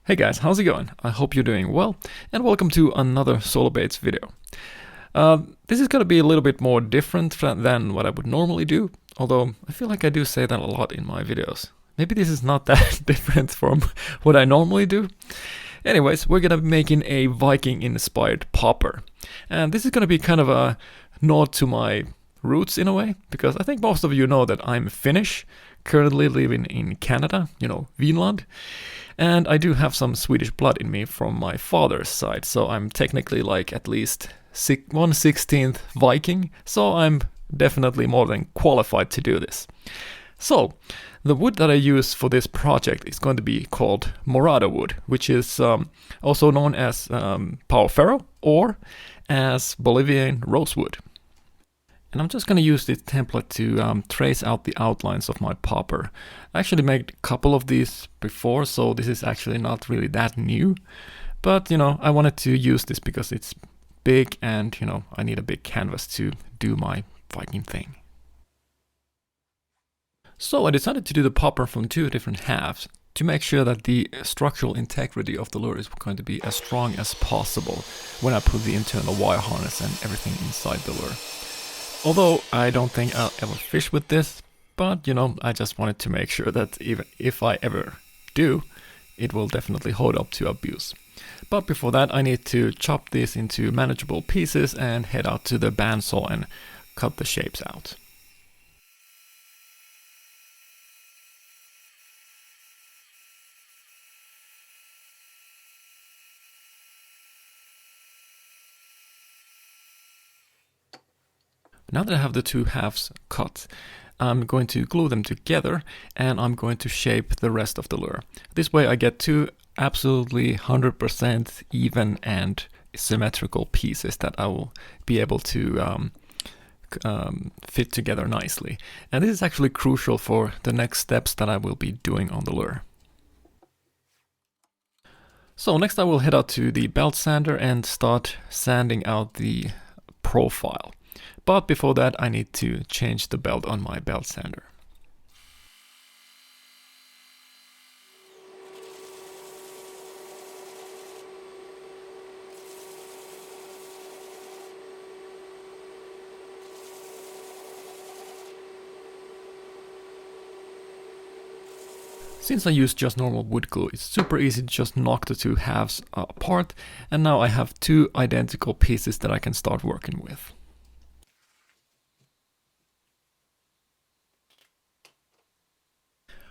Hey guys, how's it going? I hope you're doing well, and welcome to another Solo Baits video. This is gonna be a little bit more different than what I would normally do, although I feel like I do say that a lot in my videos. Maybe this is not that different from what I normally do. Anyways, we're gonna be making a Viking inspired popper, and this is gonna be kind of a nod to my roots in a way, because I think most of you know that I'm Finnish, currently living in Canada, Vinland. And I do have some Swedish blood in me from my father's side, so I'm technically like at least 1/16th Viking, so I'm definitely more than qualified to do this. So, the wood that I use for this project is going to be called Morada wood, which is also known as Pau Ferro or as Bolivian rosewood. And I'm just going to use this template to trace out the outlines of my popper. I actually made a couple of these before, so this is actually not really that new. But, I wanted to use this because it's big and, I need a big canvas to do my Viking thing. So I decided to do the popper from two different halves to make sure that the structural integrity of the lure is going to be as strong as possible when I put the internal wire harness and everything inside the lure. Although I don't think I'll ever fish with this, but I just wanted to make sure that even if I ever do, it will definitely hold up to abuse. But before that, I need to chop this into manageable pieces and head out to the bandsaw and cut the shapes out. Now that I have the two halves cut, I'm going to glue them together and I'm going to shape the rest of the lure. This way I get two absolutely 100% even and symmetrical pieces that I will be able to fit together nicely. And this is actually crucial for the next steps that I will be doing on the lure. So next I will head out to the belt sander and start sanding out the profile. But before that, I need to change the belt on my belt sander. Since I use just normal wood glue, it's super easy to just knock the two halves apart, and now I have two identical pieces that I can start working with.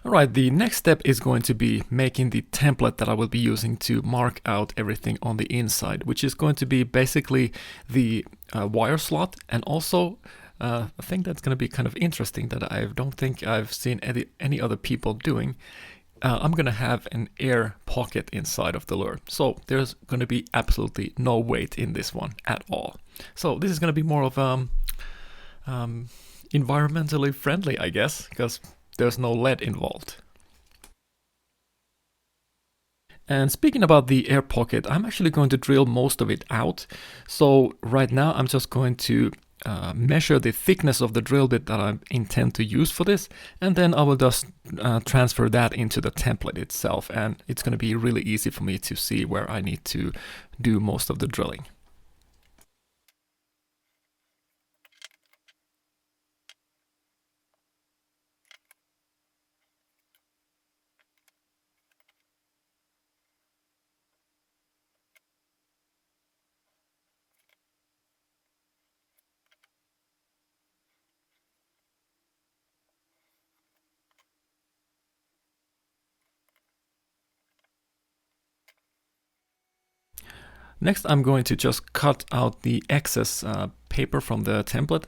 Alright, the next step is going to be making the template that I will be using to mark out everything on the inside, which is going to be basically the wire slot, and also a thing that's going to be kind of interesting that I don't think I've seen any other people doing. I'm going to have an air pocket inside of the lure, so there's going to be absolutely no weight in this one at all. So this is going to be more of environmentally friendly, I guess, because there's no lead involved. And speaking about the air pocket, I'm actually going to drill most of it out. So right now I'm just going to measure the thickness of the drill bit that I intend to use for this, and then I will just transfer that into the template itself, and it's going to be really easy for me to see where I need to do most of the drilling. Next, I'm going to just cut out the excess paper from the template,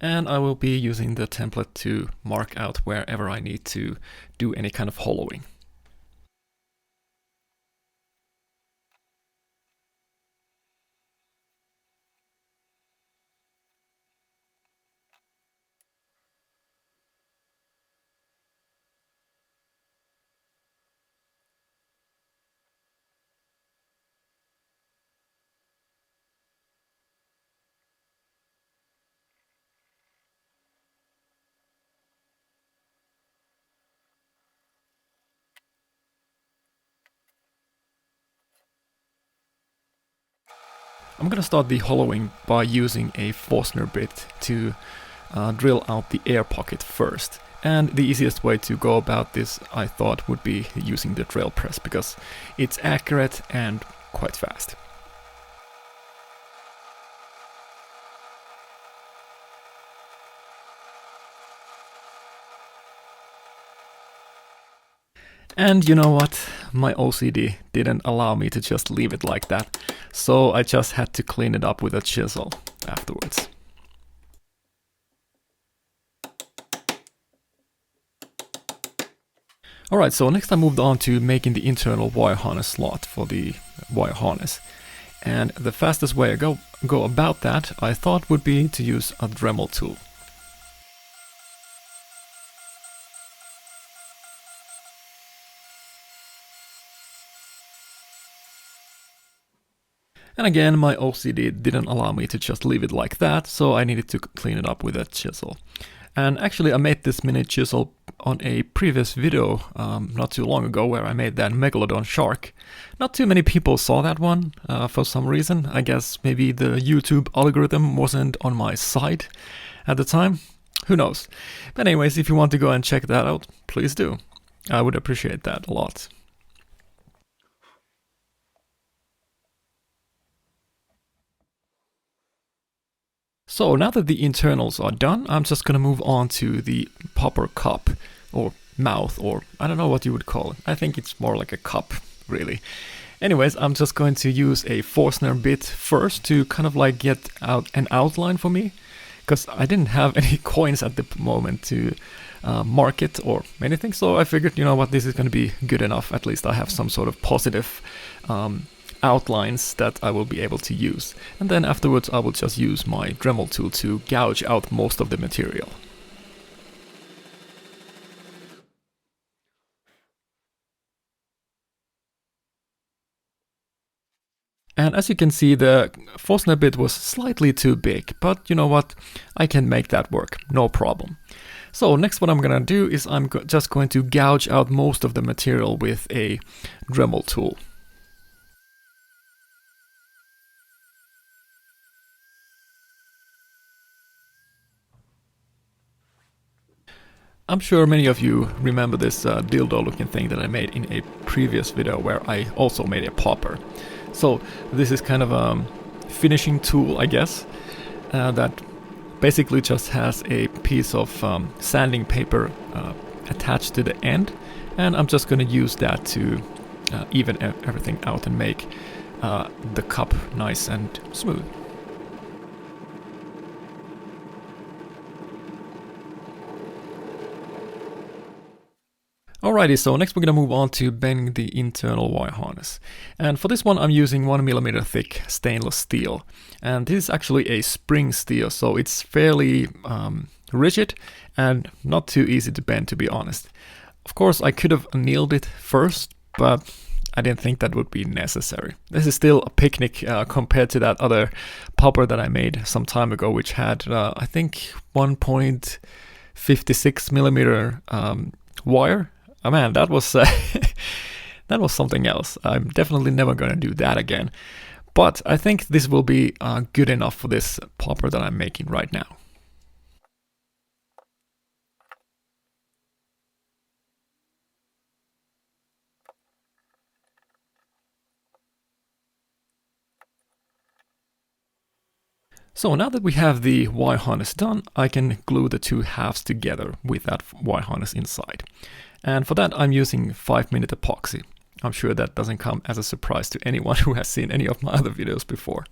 and I will be using the template to mark out wherever I need to do any kind of hollowing. I'm gonna start the hollowing by using a Forstner bit to drill out the air pocket first. And the easiest way to go about this, I thought, would be using the drill press, because it's accurate and quite fast. And you know what? My OCD didn't allow me to just leave it like that, so I just had to clean it up with a chisel afterwards. Alright, so next I moved on to making the internal wire harness slot for the wire harness. And the fastest way I go about that, I thought, would be to use a Dremel tool. And again, my OCD didn't allow me to just leave it like that, so I needed to clean it up with a chisel. And actually I made this mini chisel on a previous video not too long ago, where I made that Megalodon shark. Not too many people saw that one for some reason. I guess maybe the YouTube algorithm wasn't on my side at the time. Who knows? But anyways, if you want to go and check that out, please do. I would appreciate that a lot. So now that the internals are done, I'm just gonna move on to the popper cup, or mouth, or I don't know what you would call it. I think it's more like a cup, really. Anyways, I'm just going to use a Forstner bit first to kind of like get out an outline for me, because I didn't have any coins at the moment to mark it or anything, so I figured, you know what, this is going to be good enough. At least I have some sort of positive outlines that I will be able to use. And then afterwards I will just use my Dremel tool to gouge out most of the material. And as you can see, the Forstner bit was slightly too big, but you know what, I can make that work, no problem. So next what I'm gonna do is I'm just going to gouge out most of the material with a Dremel tool. I'm sure many of you remember this dildo looking thing that I made in a previous video, where I also made a popper. So this is kind of a finishing tool, I guess, that basically just has a piece of sanding paper attached to the end, and I'm just going to use that to even everything out and make the cup nice and smooth. Alrighty, so next we're gonna move on to bending the internal wire harness. And for this one I'm using 1mm thick stainless steel. And this is actually a spring steel, so it's fairly rigid and not too easy to bend, to be honest. Of course I could have annealed it first, but I didn't think that would be necessary. This is still a picnic compared to that other popper that I made some time ago, which had I think 1.56mm wire. Oh man, that was that was something else. I'm definitely never gonna do that again. But I think this will be good enough for this popper that I'm making right now. So now that we have the wire harness done, I can glue the two halves together with that wire harness inside. And for that I'm using 5-minute epoxy. I'm sure that doesn't come as a surprise to anyone who has seen any of my other videos before.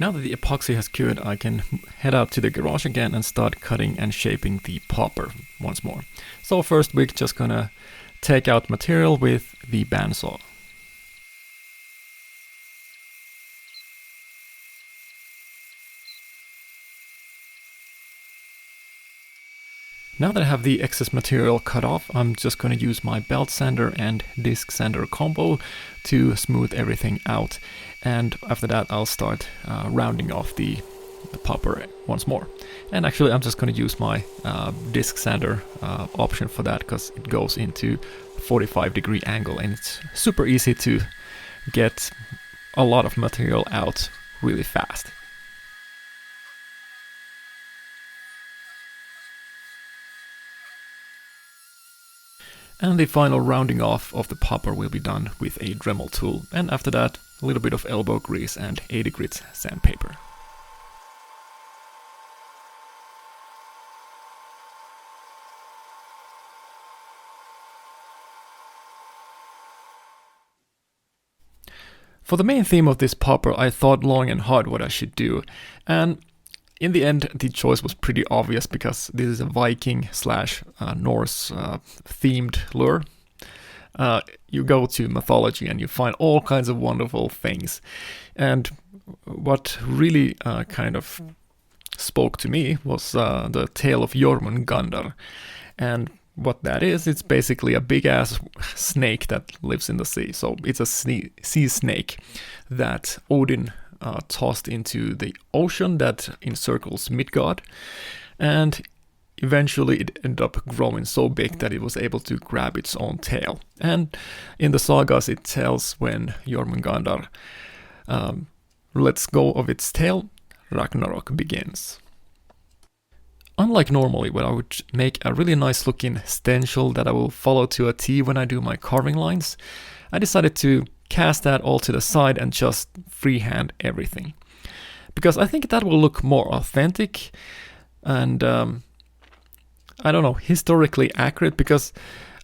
Now that the epoxy has cured, I can head out to the garage again and start cutting and shaping the popper once more. So first we're just gonna take out material with the bandsaw. Now that I have the excess material cut off, I'm just going to use my belt sander and disc sander combo to smooth everything out. And after that, I'll start rounding off the popper once more. And actually, I'm just going to use my disc sander option for that because it goes into 45-degree angle and it's super easy to get a lot of material out really fast. And the final rounding off of the popper will be done with a Dremel tool, and after that a little bit of elbow grease and 80 grit sandpaper. For the main theme of this popper, I thought long and hard what I should do, and in the end the choice was pretty obvious because this is a Viking slash Norse themed lure. You go to mythology and you find all kinds of wonderful things, and what really kind of spoke to me was the tale of Jormungandr. And what that is, it's basically a big ass snake that lives in the sea. So it's a sea snake that Odin tossed into the ocean that encircles Midgard, and eventually it ended up growing so big that it was able to grab its own tail. And in the sagas it tells when Jormungandr lets go of its tail, Ragnarok begins. Unlike normally, where I would make a really nice looking stencil that I will follow to a T when I do my carving lines, I decided to cast that all to the side and just freehand everything. Because I think that will look more authentic and, I don't know, historically accurate, because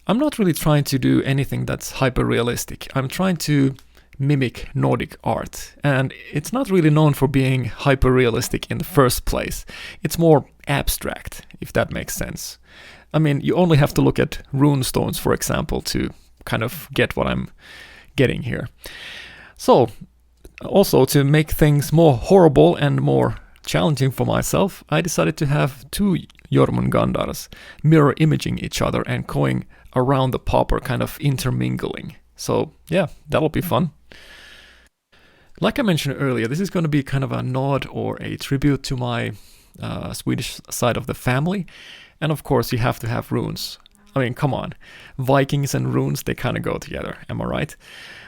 I'm not really trying to do anything that's hyper realistic. I'm trying to mimic Nordic art, and it's not really known for being hyper realistic in the first place. It's more abstract, if that makes sense. I mean, you only have to look at rune stones, for example, to kind of get what I'm getting here. So, also to make things more horrible and more challenging for myself, I decided to have two Jormungandrs mirror imaging each other and going around the popper, kind of intermingling. So yeah, that'll be fun. Like I mentioned earlier, this is going to be kind of a nod or a tribute to my Swedish side of the family. And of course, you have to have runes. I mean, come on. Vikings and runes, they kind of go together, am I right?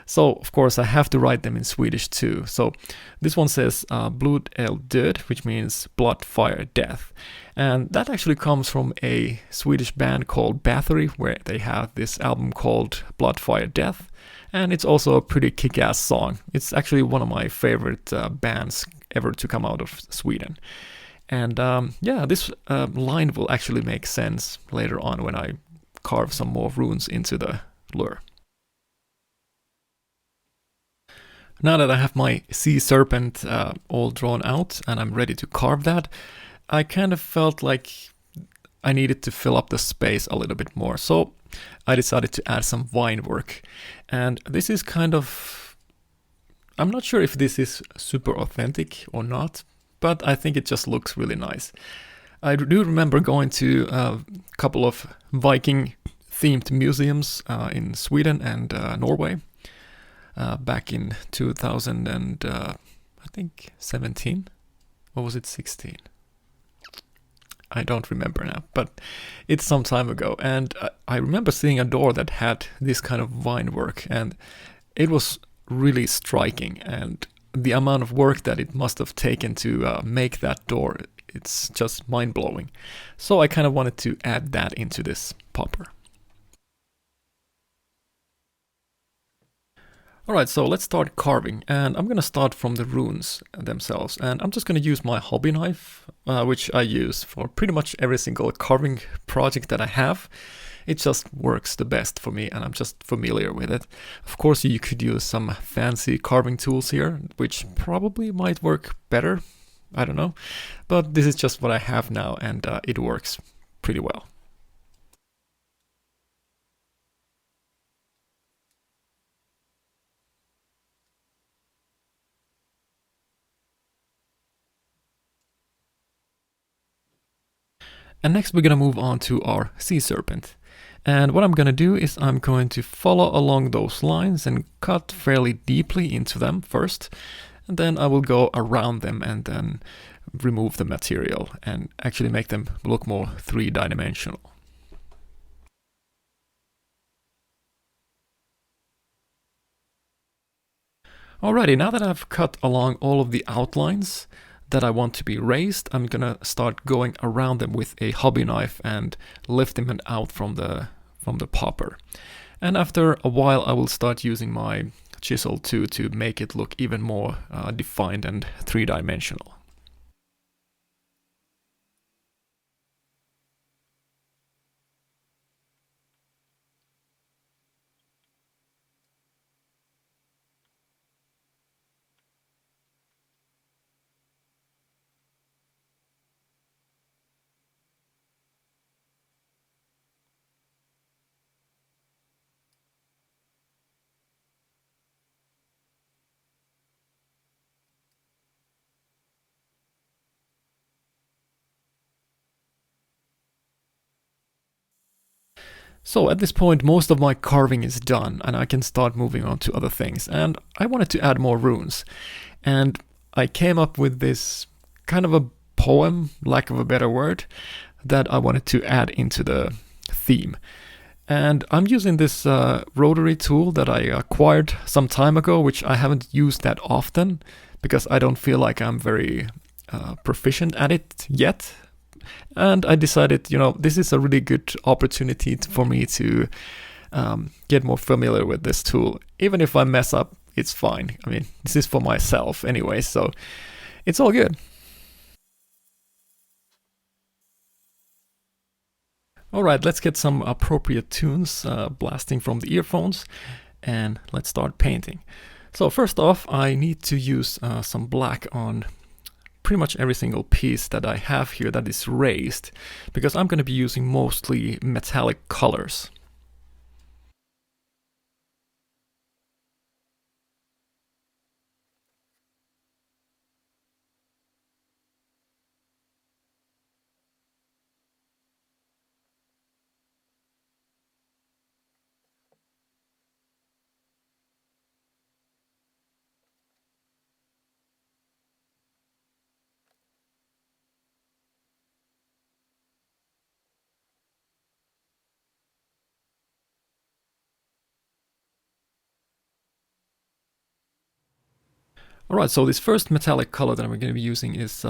So, of course, I have to write them in Swedish too. So, this one says Blod, eld, död, which means blood, fire, death. And that actually comes from a Swedish band called Bathory, where they have this album called Blood, Fire, Death. And it's also a pretty kick-ass song. It's actually one of my favorite bands ever to come out of Sweden. And yeah, this line will actually make sense later on when I carve some more runes into the lure. Now that I have my sea serpent all drawn out and I'm ready to carve that, I kind of felt like I needed to fill up the space a little bit more. So I decided to add some vine work. And this is kind of, I'm not sure if this is super authentic or not, but I think it just looks really nice. I do remember going to a couple of Viking themed museums in Sweden and Norway back in 2000 and I think 17, or was it 16? I don't remember now, but it's some time ago. And I remember seeing a door that had this kind of vine work, and it was really striking. And the amount of work that it must have taken to make that door, it's just mind-blowing. So I kind of wanted to add that into this popper. Alright, so let's start carving, and I'm gonna start from the runes themselves, and I'm just gonna use my hobby knife, which I use for pretty much every single carving project that I have. It just works the best for me, and I'm just familiar with it. Of course, you could use some fancy carving tools here, which probably might work better, I don't know, but this is just what I have now, and it works pretty well. And next we're gonna move on to our sea serpent. And what I'm gonna do is I'm going to follow along those lines and cut fairly deeply into them first, and then I will go around them and then remove the material and actually make them look more three-dimensional. Alrighty, now that I've cut along all of the outlines that I want to be raised, I'm gonna start going around them with a hobby knife and lift them out from the popper. And after a while, I will start using my chisel too to make it look even more defined and three-dimensional. So at this point, most of my carving is done, and I can start moving on to other things. And I wanted to add more runes. And I came up with this kind of a poem, lack of a better word, that I wanted to add into the theme. And I'm using this rotary tool that I acquired some time ago, which I haven't used that often because I don't feel like I'm very proficient at it yet. And I decided, this is a really good opportunity for me to get more familiar with this tool. Even if I mess up, it's fine. I mean, this is for myself anyway, so it's all good. Alright, let's get some appropriate tunes blasting from the earphones, and let's start painting. So first off, I need to use some black on pretty much every single piece that I have here that is raised, because I'm going to be using mostly metallic colors. Alright, so this first metallic color that I'm going to be using is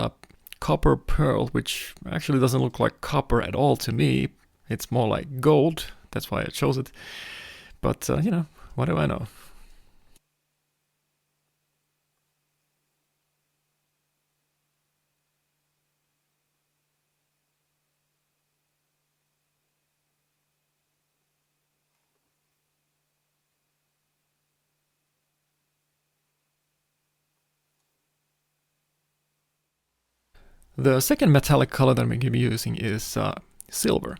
copper pearl, which actually doesn't look like copper at all to me. It's more like gold, that's why I chose it. But, what do I know? The second metallic color that I'm going to be using is silver.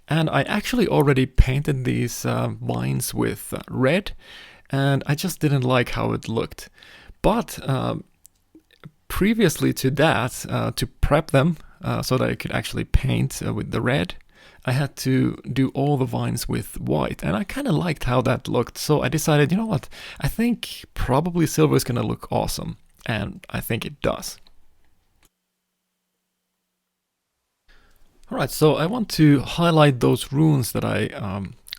And I actually already painted these vines with red, and I just didn't like how it looked. But previously to that, to prep them so that I could actually paint with the red, I had to do all the vines with white, and I kind of liked how that looked. So I decided, you know what, I think probably silver is going to look awesome, and I think it does. Alright, so I want to highlight those runes that I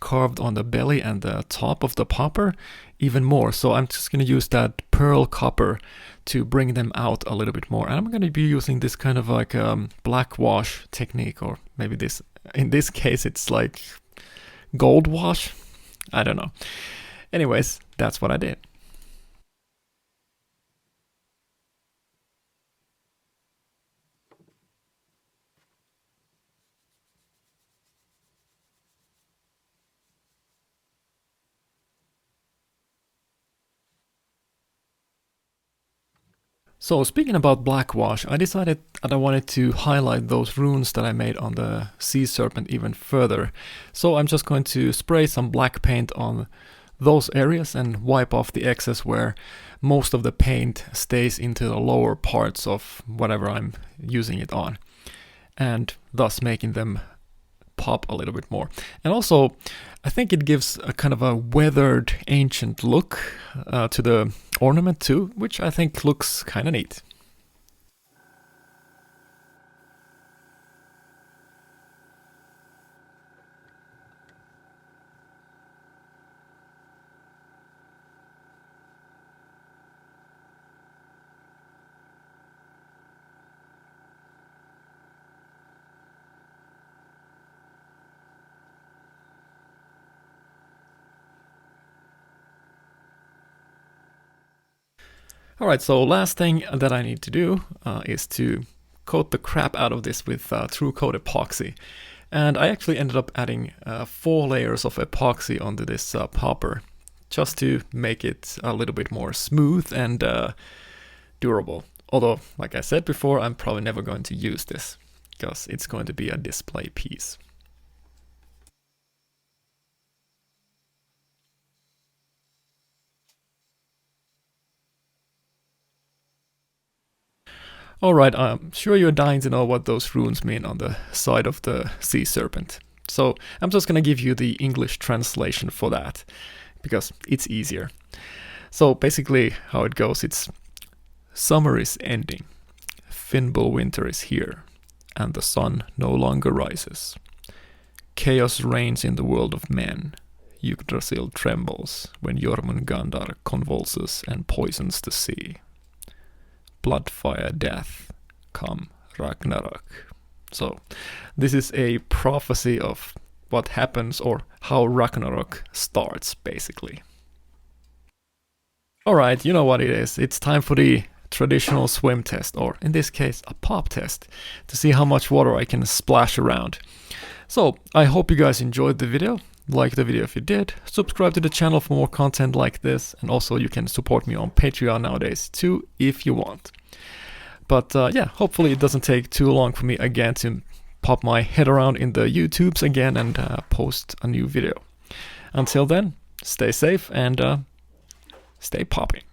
carved on the belly and the top of the popper even more. So I'm just going to use that pearl copper to bring them out a little bit more. And I'm going to be using this kind of like black wash technique, or maybe this, in this case, it's like gold wash. I don't know. Anyways, that's what I did. So speaking about black wash, I decided that I wanted to highlight those runes that I made on the sea serpent even further. So I'm just going to spray some black paint on those areas and wipe off the excess where most of the paint stays into the lower parts of whatever I'm using it on, and thus making them pop a little bit more. And also, I think it gives a kind of a weathered ancient look to the ornament too, which I think looks kind of neat. Alright, so last thing that I need to do is to coat the crap out of this with True Coat Epoxy. And I actually ended up adding 4 layers of epoxy onto this popper, just to make it a little bit more smooth and durable. Although, like I said before, I'm probably never going to use this, because it's going to be a display piece. Alright, I'm sure you're dying to know what those runes mean on the side of the sea serpent. So I'm just gonna give you the English translation for that, because it's easier. So basically how it goes, it's summer is ending, Finnbull winter is here, and the sun no longer rises. Chaos reigns in the world of men. Yggdrasil trembles when Jormungandr convulses and poisons the sea. Blood, fire, death, come Ragnarok. So this is a prophecy of what happens, or how Ragnarok starts, basically. Alright, you know what it is. It's time for the traditional swim test, or in this case a pop test, to see how much water I can splash around. So I hope you guys enjoyed the video. Like the video if you did, subscribe to the channel for more content like this, and also you can support me on Patreon nowadays too if you want. But yeah, hopefully it doesn't take too long for me again to pop my head around in the YouTubes again and post a new video. Until then, stay safe and stay popping.